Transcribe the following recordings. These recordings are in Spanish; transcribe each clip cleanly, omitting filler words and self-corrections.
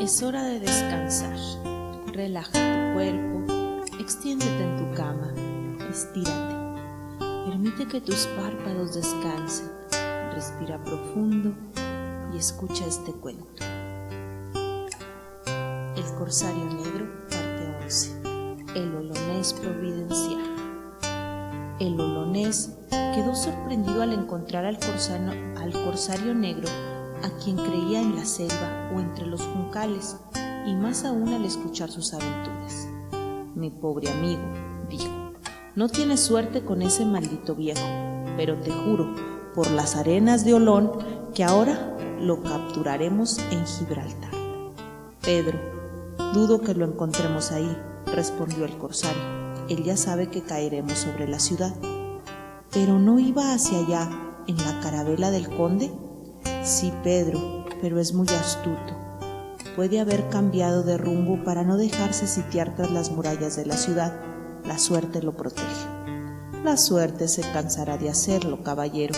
Es hora de descansar. Relaja tu cuerpo, extiéndete en tu cama, estírate. Permite que tus párpados descansen. Respira profundo y escucha este cuento. El corsario negro, parte 11. El olonés providencial. El olonés quedó sorprendido al encontrar al corsario negro, a quien creía en la selva o entre los juncales, y más aún al escuchar sus aventuras. Mi pobre amigo, dijo, no tienes suerte con ese maldito viejo, pero te juro, por las arenas de Olón, que ahora lo capturaremos en Gibraltar. Pedro, dudo que lo encontremos ahí, respondió el corsario. Él ya sabe que caeremos sobre la ciudad. ¿Pero no iba hacia allá, en la carabela del conde? Sí, Pedro, pero es muy astuto. Puede haber cambiado de rumbo para no dejarse sitiar tras las murallas de la ciudad. La suerte lo protege. La suerte se cansará de hacerlo, caballero.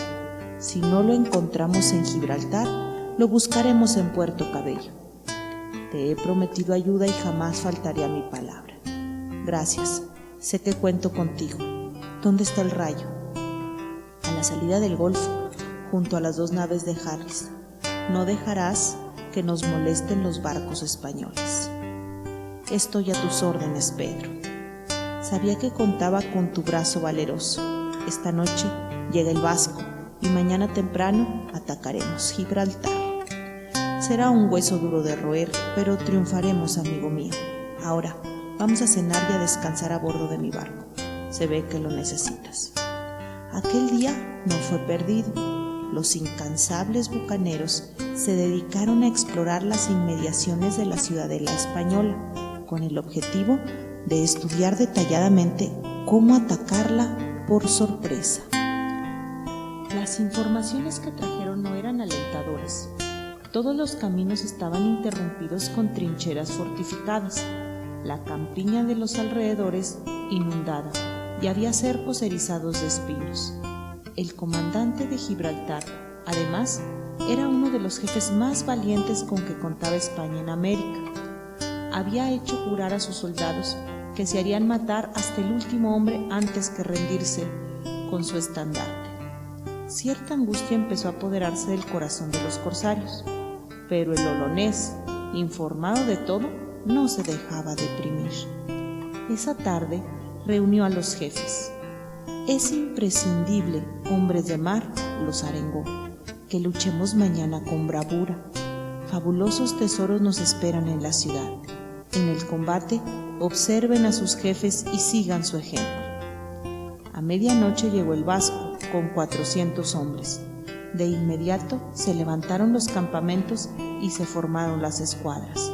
Si no lo encontramos en Gibraltar, lo buscaremos en Puerto Cabello. Te he prometido ayuda y jamás faltaré a mi palabra. Gracias, sé que cuento contigo. ¿Dónde está el rayo? A la salida del golfo, junto a las 2 naves de Harris. No dejarás que nos molesten los barcos españoles. Estoy a tus órdenes, Pedro. Sabía que contaba con tu brazo valeroso. Esta noche llega el Vasco y mañana temprano atacaremos Gibraltar. Será un hueso duro de roer, pero triunfaremos, amigo mío. Ahora, vamos a cenar y a descansar a bordo de mi barco. Se ve que lo necesitas. Aquel día no fue perdido. Los incansables bucaneros se dedicaron a explorar las inmediaciones de la ciudadela española, con el objetivo de estudiar detalladamente cómo atacarla por sorpresa. Las informaciones que trajeron no eran alentadoras. Todos los caminos estaban interrumpidos con trincheras fortificadas, la campiña de los alrededores inundada, y había cercos erizados de espinos. El comandante de Gibraltar, además, era uno de los jefes más valientes con que contaba España en América. Había hecho jurar a sus soldados que se harían matar hasta el último hombre antes que rendirse con su estandarte. Cierta angustia empezó a apoderarse del corazón de los corsarios, pero el olonés, informado de todo, no se dejaba deprimir. Esa tarde reunió a los jefes. Es imprescindible, hombres de mar, los arengó, que luchemos mañana con bravura. Fabulosos tesoros nos esperan en la ciudad. En el combate, observen a sus jefes y sigan su ejemplo. A medianoche llegó el Vasco con 400 hombres. De inmediato se levantaron los campamentos y se formaron las escuadras.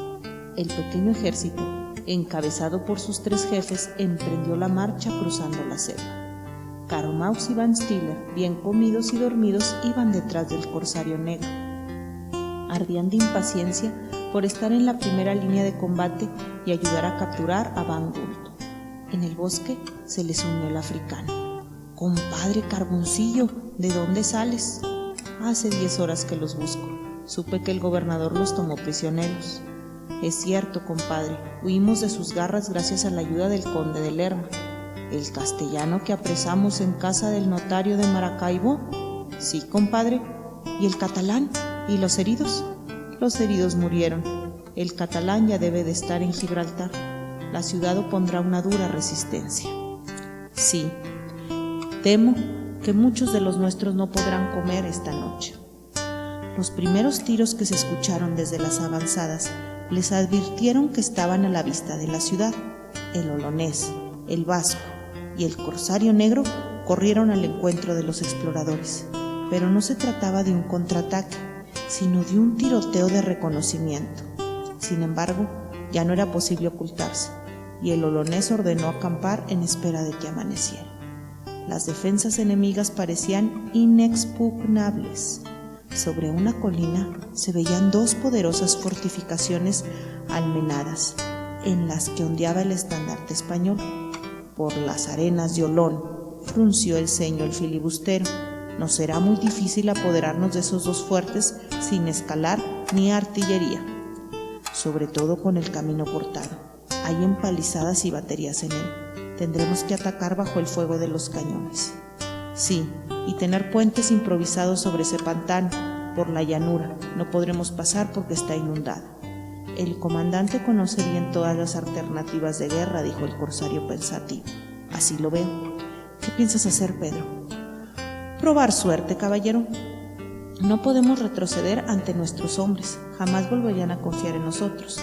El pequeño ejército, encabezado por sus 3 jefes, emprendió la marcha cruzando la selva. Caromaus y Van Stiller, bien comidos y dormidos, iban detrás del corsario negro. Ardían de impaciencia por estar en la primera línea de combate y ayudar a capturar a Van Gult. En el bosque se les unió el africano. «Compadre Carboncillo, ¿de dónde sales?» «Hace 10 horas que los busco. Supe que el gobernador los tomó prisioneros». «Es cierto, compadre, huimos de sus garras gracias a la ayuda del conde de Lerma». «¿El castellano que apresamos en casa del notario de Maracaibo?» «Sí, compadre». «¿Y el catalán? ¿Y los heridos?» «Los heridos murieron. El catalán ya debe de estar en Gibraltar. La ciudad opondrá una dura resistencia». «Sí, temo que muchos de los nuestros no podrán comer esta noche». Los primeros tiros que se escucharon desde las avanzadas les advirtieron que estaban a la vista de la ciudad. El olonés, el vasco y el corsario negro corrieron al encuentro de los exploradores, pero no se trataba de un contraataque, sino de un tiroteo de reconocimiento. Sin embargo, ya no era posible ocultarse, y el olonés ordenó acampar en espera de que amaneciera. Las defensas enemigas parecían inexpugnables. Sobre una colina se veían 2 poderosas fortificaciones almenadas, en las que ondeaba el estandarte español. Por las arenas de Olón, frunció el ceño el filibustero. No será muy difícil apoderarnos de esos 2 fuertes sin escalar ni artillería. sobre todo con el camino cortado. Hay empalizadas y baterías en él. Tendremos que atacar bajo el fuego de los cañones. Sí, y tener puentes improvisados sobre ese pantano, por la llanura. No podremos pasar porque está inundada. El comandante conoce bien todas las alternativas de guerra, dijo el corsario pensativo. Así lo veo. ¿Qué piensas hacer, Pedro? Probar suerte, caballero. No podemos retroceder ante nuestros hombres. Jamás volverían a confiar en nosotros.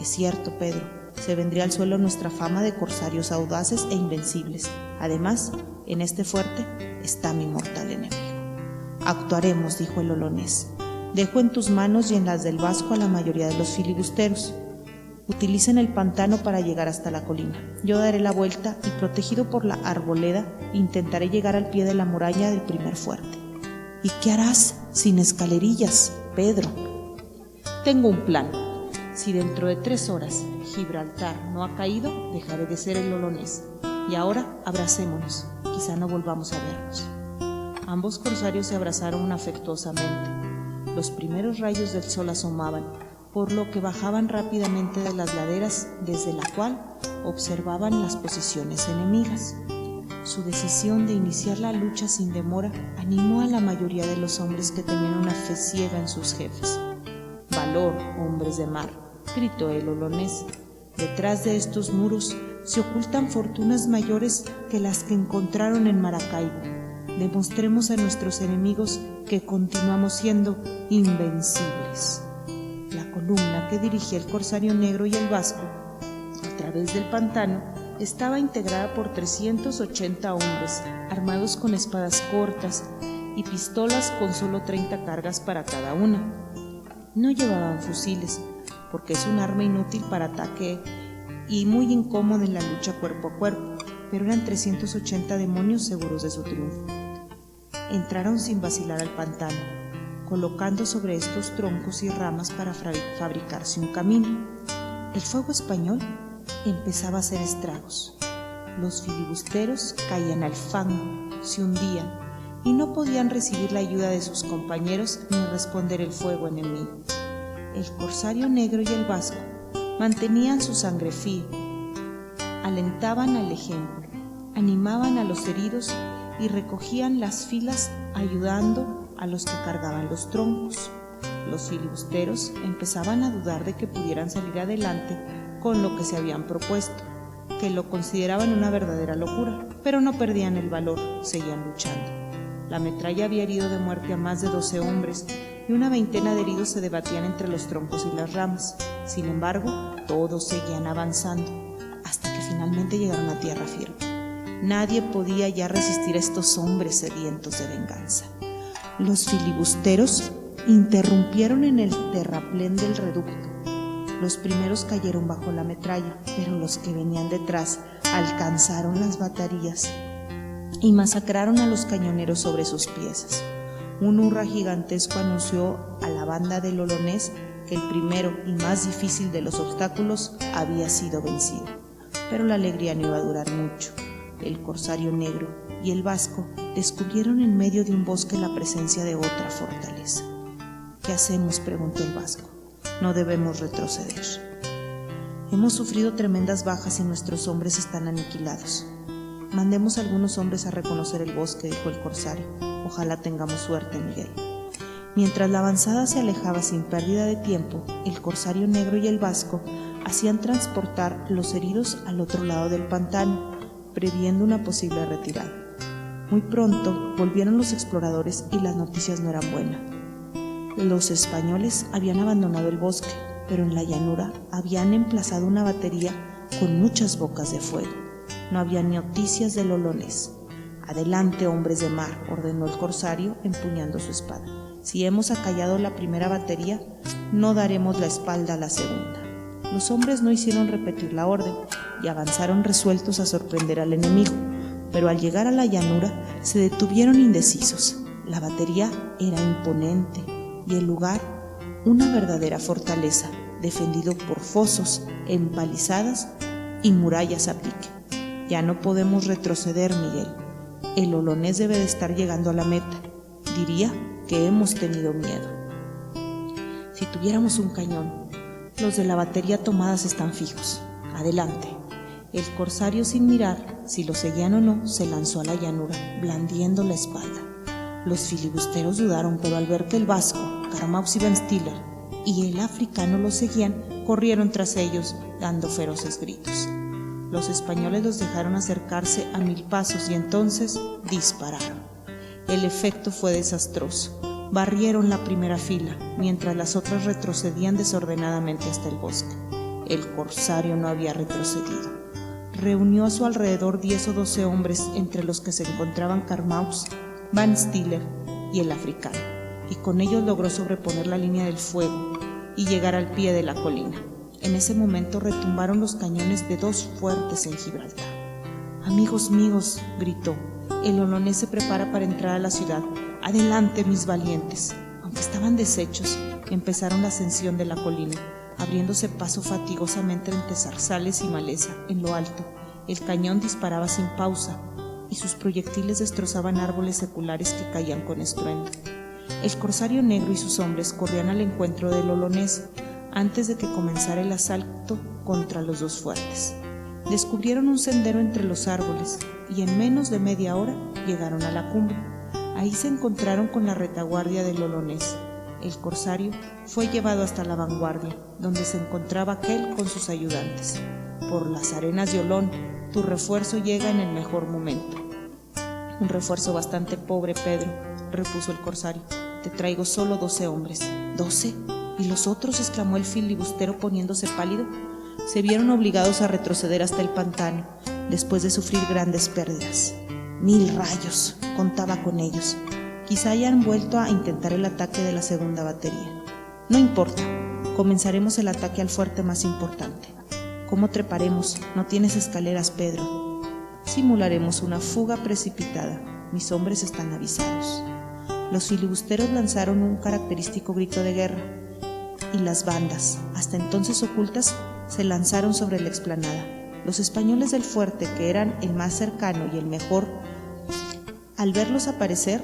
Es cierto, Pedro. Se vendría al suelo nuestra fama de corsarios audaces e invencibles. Además, en este fuerte está mi mortal enemigo. Actuaremos, dijo el olonés. Dejo en tus manos y en las del Vasco a la mayoría de los filibusteros. Utilicen el pantano para llegar hasta la colina. Yo daré la vuelta y, protegido por la arboleda, intentaré llegar al pie de la muralla del primer fuerte. ¿Y qué harás sin escalerillas, Pedro? Tengo un plan. Si dentro de 3 horas Gibraltar no ha caído, dejaré de ser el olonés. Y ahora abracémonos. Quizá no volvamos a vernos. Ambos corsarios se abrazaron afectuosamente. Los primeros rayos del sol asomaban, por lo que bajaban rápidamente de las laderas, desde la cual observaban las posiciones enemigas. Su decisión de iniciar la lucha sin demora animó a la mayoría de los hombres que tenían una fe ciega en sus jefes. «Valor, hombres de mar», gritó el olonés. «Detrás de estos muros se ocultan fortunas mayores que las que encontraron en Maracaibo. Demostremos a nuestros enemigos que continuamos siendo invencibles». La columna que dirigía el corsario negro y el vasco a través del pantano estaba integrada por 380 hombres, armados con espadas cortas y pistolas con solo 30 cargas para cada una. No llevaban fusiles, porque es un arma inútil para ataque y muy incómoda en la lucha cuerpo a cuerpo, pero eran 380 demonios seguros de su triunfo. Entraron sin vacilar al pantano, colocando sobre estos troncos y ramas para fabricarse un camino. El fuego español empezaba a hacer estragos. Los filibusteros caían al fango, se hundían y no podían recibir la ayuda de sus compañeros ni responder el fuego enemigo. El corsario negro y el vasco mantenían su sangre fría, alentaban al ejemplo, animaban a los heridos y recogían las filas ayudando a los que cargaban los troncos. Los filibusteros empezaban a dudar de que pudieran salir adelante con lo que se habían propuesto, que lo consideraban una verdadera locura, pero no perdían el valor, seguían luchando. La metralla había herido de muerte a más de 12 hombres y una veintena de heridos se debatían entre los troncos y las ramas. Sin embargo, todos seguían avanzando hasta que finalmente llegaron a tierra firme. Nadie podía ya resistir a estos hombres sedientos de venganza. Los filibusteros interrumpieron en el terraplén del reducto. Los primeros cayeron bajo la metralla, pero los que venían detrás alcanzaron las baterías y masacraron a los cañoneros sobre sus piezas. Un hurra gigantesco anunció a la banda del olonés que el primero y más difícil de los obstáculos había sido vencido. Pero la alegría no iba a durar mucho. El corsario negro y el vasco descubrieron en medio de un bosque la presencia de otra fortaleza. «¿Qué hacemos?», preguntó el vasco. «No debemos retroceder. Hemos sufrido tremendas bajas y nuestros hombres están aniquilados. Mandemos a algunos hombres a reconocer el bosque», dijo el corsario. «Ojalá tengamos suerte, Miguel». Mientras la avanzada se alejaba sin pérdida de tiempo, el corsario negro y el vasco hacían transportar los heridos al otro lado del pantano, previendo una posible retirada. Muy pronto volvieron los exploradores y las noticias no eran buenas. Los españoles habían abandonado el bosque, pero en la llanura habían emplazado una batería con muchas bocas de fuego. No había noticias del olonés. «Adelante, hombres de mar», ordenó el corsario empuñando su espada. «Si hemos acallado la primera batería, no daremos la espalda a la segunda». Los hombres no hicieron repetir la orden y avanzaron resueltos a sorprender al enemigo, pero al llegar a la llanura se detuvieron indecisos. La batería era imponente y el lugar una verdadera fortaleza, defendido por fosos, empalizadas y murallas a pique. «Ya no podemos retroceder, Miguel. El olonés debe de estar llegando a la meta. Diría que hemos tenido miedo. Si tuviéramos un cañón, Los de la batería tomadas están fijos. Adelante. El corsario, sin mirar si lo seguían o no, se lanzó a la llanura, blandiendo la espalda. Los filibusteros dudaron, pero al ver que el vasco, Carmaus y Ben Stiller, y el africano los seguían, corrieron tras ellos, dando feroces gritos. Los españoles los dejaron acercarse a 1000 pasos y entonces dispararon. El efecto fue desastroso. Barrieron la primera fila, mientras las otras retrocedían desordenadamente hasta el bosque. El corsario no había retrocedido. Reunió a su alrededor 10 o 12 hombres, entre los que se encontraban Carmaus, Van Stiller y el africano, y con ellos logró sobreponer la línea del fuego y llegar al pie de la colina. En ese momento retumbaron los cañones de 2 fuertes en Gibraltar. «Amigos míos», gritó, «el olonés se prepara para entrar a la ciudad. Adelante, mis valientes». Aunque estaban deshechos, empezaron la ascensión de la colina, abriéndose paso fatigosamente entre zarzales y maleza. En lo alto, el cañón disparaba sin pausa y sus proyectiles destrozaban árboles seculares que caían con estruendo. El corsario negro y sus hombres corrían al encuentro del olonés antes de que comenzara el asalto contra los 2 fuertes. Descubrieron un sendero entre los árboles y en menos de media hora llegaron a la cumbre. Ahí se encontraron con la retaguardia del olonés. El corsario fue llevado hasta la vanguardia, donde se encontraba aquel con sus ayudantes. «Por las arenas de Olón, tu refuerzo llega en el mejor momento». «Un refuerzo bastante pobre, Pedro», repuso el corsario. «Te traigo solo 12 hombres». «¿12? ¿Y los otros?», exclamó el filibustero poniéndose pálido. Se vieron obligados a retroceder hasta el pantano, después de sufrir grandes pérdidas. 1000 rayos, contaba con ellos. Quizá hayan vuelto a intentar el ataque de la segunda batería. No importa, comenzaremos el ataque al fuerte más importante. ¿Cómo treparemos? No tienes escaleras, Pedro. Simularemos una fuga precipitada. Mis hombres están avisados. Los filibusteros lanzaron un característico grito de guerra, y las bandas, hasta entonces ocultas, se lanzaron sobre la explanada. Los españoles del fuerte, que eran el más cercano y el mejor, al verlos aparecer,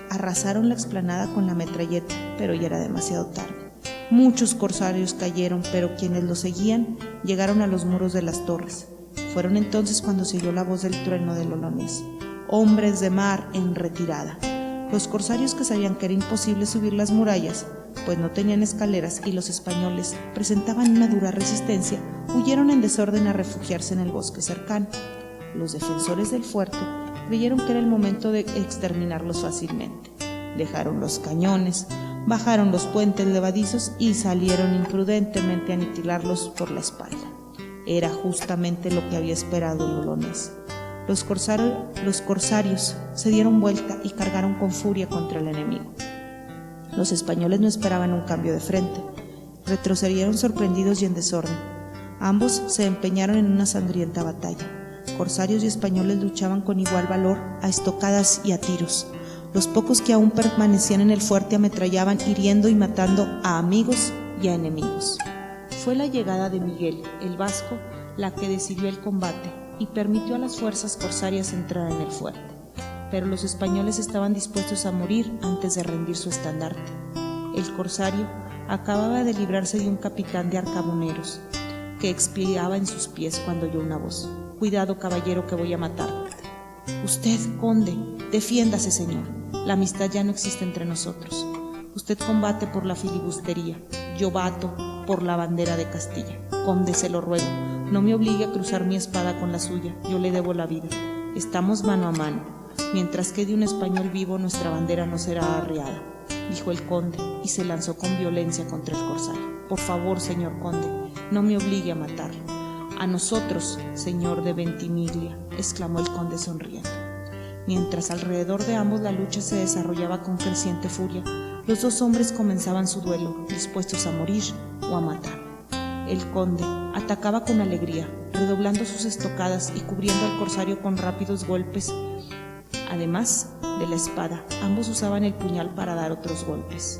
arrasaron la explanada con la metralleta, pero ya era demasiado tarde. Muchos corsarios cayeron, pero quienes los seguían llegaron a los muros de las torres. Fueron entonces cuando se oyó la voz del trueno del olonés. «Hombres de mar en retirada». Los corsarios, que sabían que era imposible subir las murallas, pues no tenían escaleras y los españoles presentaban una dura resistencia, huyeron en desorden a refugiarse en el bosque cercano. Los defensores del fuerte creyeron que era el momento de exterminarlos fácilmente. Dejaron los cañones, bajaron los puentes levadizos y salieron imprudentemente a aniquilarlos por la espalda. Era justamente lo que había esperado el olonés. Los corsarios se dieron vuelta y cargaron con furia contra el enemigo. Los españoles no esperaban un cambio de frente. Retrocedieron sorprendidos y en desorden. Ambos se empeñaron en una sangrienta batalla. Corsarios y españoles luchaban con igual valor a estocadas y a tiros. Los pocos que aún permanecían en el fuerte ametrallaban, hiriendo y matando a amigos y a enemigos. Fue la llegada de Miguel, el vasco, la que decidió el combate y permitió a las fuerzas corsarias entrar en el fuerte. Pero los españoles estaban dispuestos a morir antes de rendir su estandarte. El corsario acababa de librarse de un capitán de arcabuneros que expiraba en sus pies cuando oyó una voz. «Cuidado, caballero, que voy a matarte». «Usted, conde, defiéndase, señor. La amistad ya no existe entre nosotros. Usted combate por la filibustería, yo bato por la bandera de Castilla. Conde, se lo ruego, no me obligue a cruzar mi espada con la suya, yo le debo la vida. Estamos mano a mano. Mientras quede un español vivo, nuestra bandera no será arriada», dijo el conde, y se lanzó con violencia contra el corsario. «Por favor, señor conde, no me obligue a matarlo». «A nosotros, señor de Ventimiglia», exclamó el conde sonriendo. Mientras alrededor de ambos la lucha se desarrollaba con creciente furia, los 2 hombres comenzaban su duelo, dispuestos a morir o a matar. El conde atacaba con alegría, redoblando sus estocadas y cubriendo al corsario con rápidos golpes. Además de la espada, ambos usaban el puñal para dar otros golpes.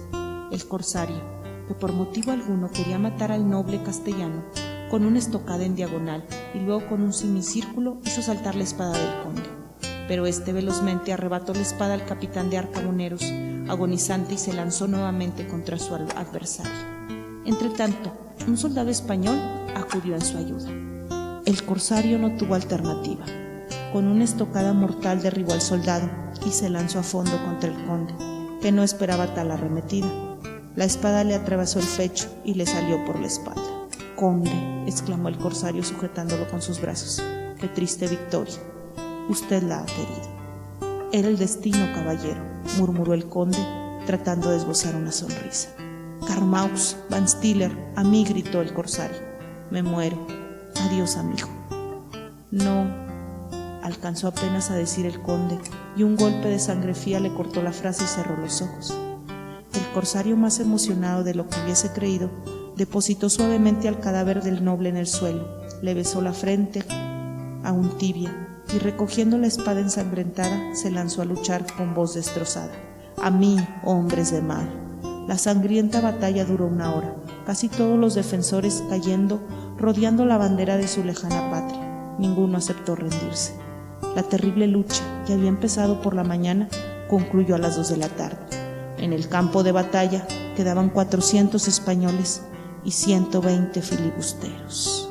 El corsario, que por motivo alguno quería matar al noble castellano, con una estocada en diagonal y luego con un semicírculo hizo saltar la espada del conde. Pero este velozmente arrebató la espada al capitán de arcabuneros, agonizante, y se lanzó nuevamente contra su adversario. Entretanto, un soldado español acudió en su ayuda. El corsario no tuvo alternativa. Con una estocada mortal derribó al soldado y se lanzó a fondo contra el conde, que no esperaba tal arremetida. La espada le atravesó el pecho y le salió por la espalda. «Conde», exclamó el corsario sujetándolo con sus brazos, «qué triste victoria. Usted la ha querido». «Era el destino, caballero», murmuró el conde, tratando de esbozar una sonrisa. «Carmaus, Van Stiller, a mí», gritó el corsario. «Me muero. Adiós, amigo». «No», alcanzó apenas a decir el conde, y un golpe de sangre fría le cortó la frase y cerró los ojos. El corsario, más emocionado de lo que hubiese creído, depositó suavemente al cadáver del noble en el suelo, le besó la frente aún tibia, y recogiendo la espada ensangrentada, se lanzó a luchar con voz destrozada. «A mí, hombres de mar». La sangrienta batalla duró 1 hora, casi todos los defensores cayendo, rodeando la bandera de su lejana patria. Ninguno aceptó rendirse. La terrible lucha, que había empezado por la mañana, concluyó a las 2 de la tarde. En el campo de batalla quedaban 400 españoles y 120 filibusteros.